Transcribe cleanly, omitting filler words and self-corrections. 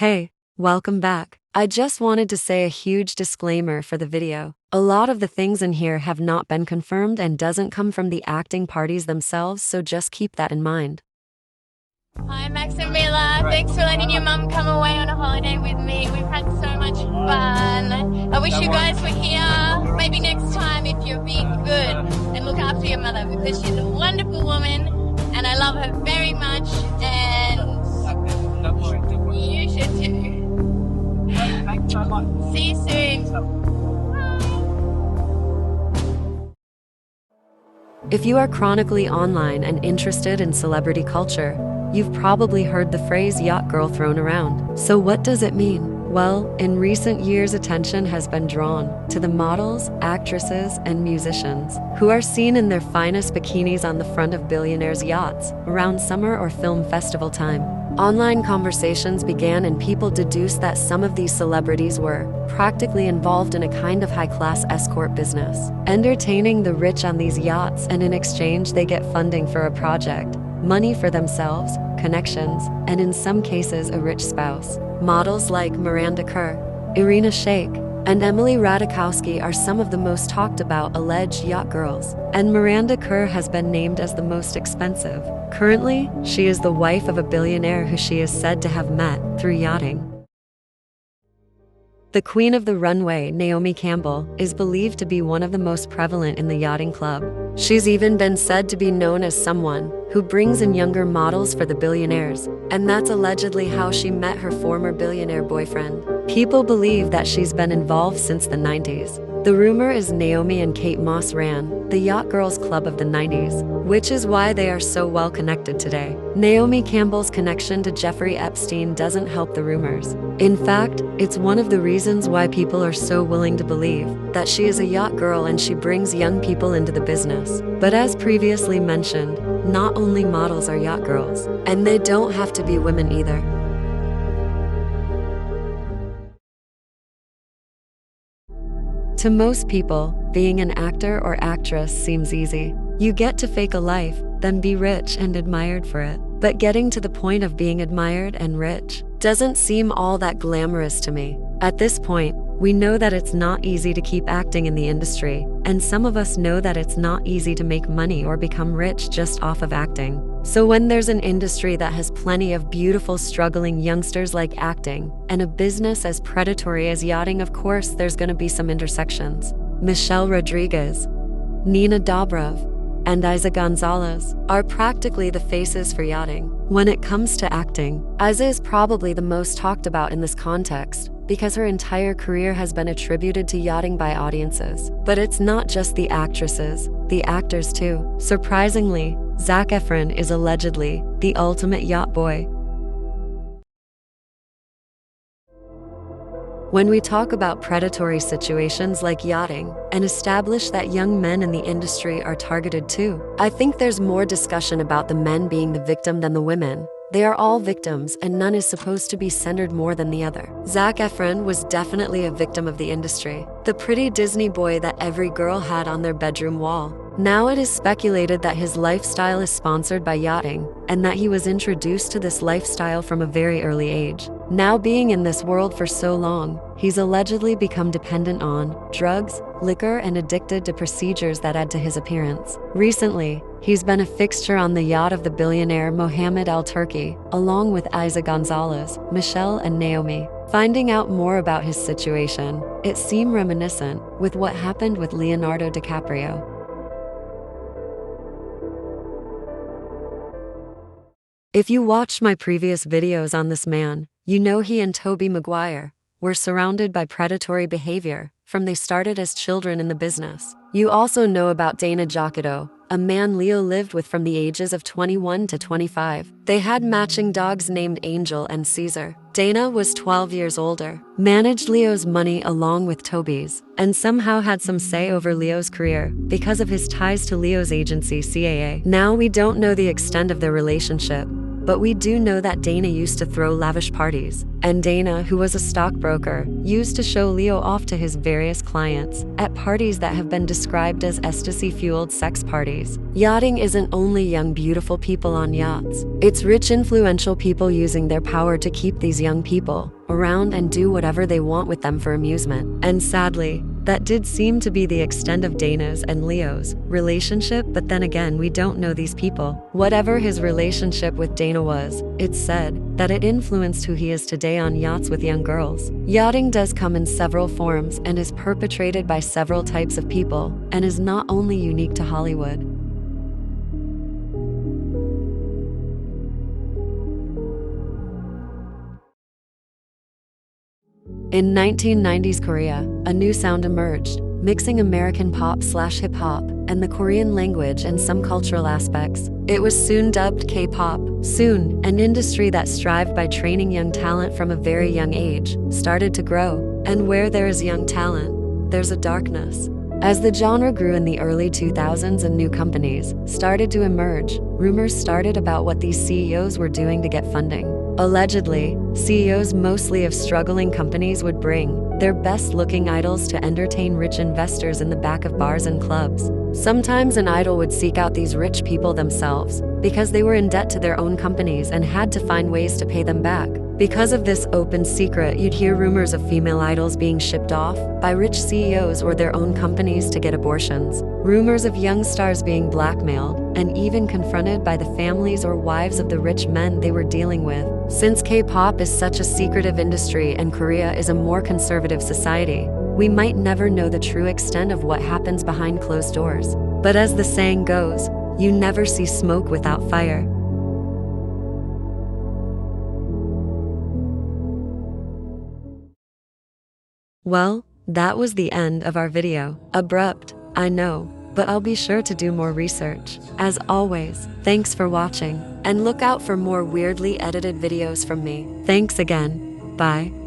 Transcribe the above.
Hey, welcome back. I just wanted to say a huge disclaimer for the video. A lot of the things in here have not been confirmed and doesn't come from the acting parties themselves, so just keep that in mind. Hi Max and Mila, thanks for letting your mum come away on a holiday with me. We've had so much fun. I wish you guys were here. Maybe next time if you're being good and look after your mother, because she's a wonderful woman and I love her very much, and you should too. See you soon. If you are chronically online and interested in celebrity culture, you've probably heard the phrase yacht girl thrown around. So what does it mean? Well, in recent years, attention has been drawn to the models, actresses, and musicians who are seen in their finest bikinis on the front of billionaires' yachts around summer or film festival time. Online conversations began and people deduced that some of these celebrities were practically involved in a kind of high-class escort business, entertaining the rich on these yachts, and in exchange they get funding for a project, money for themselves, connections, and in some cases a rich spouse. Models like Miranda Kerr, Irina Shayk, and Emily Ratajkowski are some of the most talked about alleged yacht girls, and Miranda Kerr has been named as the most expensive. Currently, she is the wife of a billionaire who she is said to have met through yachting. The queen of the runway, Naomi Campbell, is believed to be one of the most prevalent in the yachting club. She's even been said to be known as someone who brings in younger models for the billionaires, and that's allegedly how she met her former billionaire boyfriend. People believe that she's been involved since the 90s. The rumor is Naomi and Kate Moss ran the Yacht Girls Club of the 90s, which is why they are so well connected today. Naomi Campbell's connection to Jeffrey Epstein doesn't help the rumors. In fact, it's one of the reasons why people are so willing to believe that she is a yacht girl and she brings young people into the business. But as previously mentioned, not only models are yacht girls, and they don't have to be women either. To most people, being an actor or actress seems easy. You get to fake a life, then be rich and admired for it. But getting to the point of being admired and rich doesn't seem all that glamorous to me. At this point, we know that it's not easy to keep acting in the industry, and some of us know that it's not easy to make money or become rich just off of acting. So when there's an industry that has plenty of beautiful, struggling youngsters like acting, and a business as predatory as yachting, of course there's gonna be some intersections. Michelle Rodriguez, Nina Dobrev, and Isa Gonzalez are practically the faces for yachting. When it comes to acting, Isa is probably the most talked about in this context, because her entire career has been attributed to yachting by audiences. But it's not just the actresses, the actors too. Surprisingly, Zac Efron is allegedly the ultimate yacht boy. When we talk about predatory situations like yachting and establish that young men in the industry are targeted too, I think there's more discussion about the men being the victim than the women. They are all victims and none is supposed to be centered more than the other. Zac Efron was definitely a victim of the industry, the pretty Disney boy that every girl had on their bedroom wall. Now it is speculated that his lifestyle is sponsored by yachting and that he was introduced to this lifestyle from a very early age. Now being in this world for so long, he's allegedly become dependent on drugs, liquor, and addicted to procedures that add to his appearance. Recently, he's been a fixture on the yacht of the billionaire Mohammed Al-Turki, along with Isa Gonzalez, Michelle, and Naomi. Finding out more about his situation, it seemed reminiscent with what happened with Leonardo DiCaprio. If you watched my previous videos on this man, you know he and Tobey Maguire were surrounded by predatory behavior from they started as children in the business. You also know about Dana Jocado, a man Leo lived with from the ages of 21 to 25. They had matching dogs named Angel and Caesar. Dana was 12 years older, managed Leo's money along with Toby's, and somehow had some say over Leo's career because of his ties to Leo's agency CAA. Now we don't know the extent of their relationship, but we do know that Dana used to throw lavish parties, and Dana, who was a stockbroker, used to show Leo off to his various clients at parties that have been described as ecstasy-fueled sex parties. Yachting isn't only young, beautiful people on yachts. It's rich, influential people using their power to keep these young people around and do whatever they want with them for amusement. And sadly, that did seem to be the extent of Dana's and Leo's relationship, but then again, we don't know these people. Whatever his relationship with Dana was, it's said that it influenced who he is today on yachts with young girls. Yachting does come in several forms and is perpetrated by several types of people, and is not only unique to Hollywood. In 1990s Korea, a new sound emerged, mixing American pop/hip-hop and the Korean language and some cultural aspects. It was soon dubbed K-pop. Soon, an industry that strived by training young talent from a very young age started to grow. And where there is young talent, there's a darkness. As the genre grew in the early 2000s and new companies started to emerge, rumors started about what these CEOs were doing to get funding. Allegedly, CEOs mostly of struggling companies would bring their best-looking idols to entertain rich investors in the back of bars and clubs. Sometimes an idol would seek out these rich people themselves because they were in debt to their own companies and had to find ways to pay them back. Because of this open secret, you'd hear rumors of female idols being shipped off by rich CEOs or their own companies to get abortions. Rumors of young stars being blackmailed and even confronted by the families or wives of the rich men they were dealing with. Since K-pop is such a secretive industry and Korea is a more conservative society, we might never know the true extent of what happens behind closed doors. But as the saying goes, you never see smoke without fire. Well, that was the end of our video. Abrupt, I know, but I'll be sure to do more research. As always, thanks for watching, and look out for more weirdly edited videos from me. Thanks again. Bye.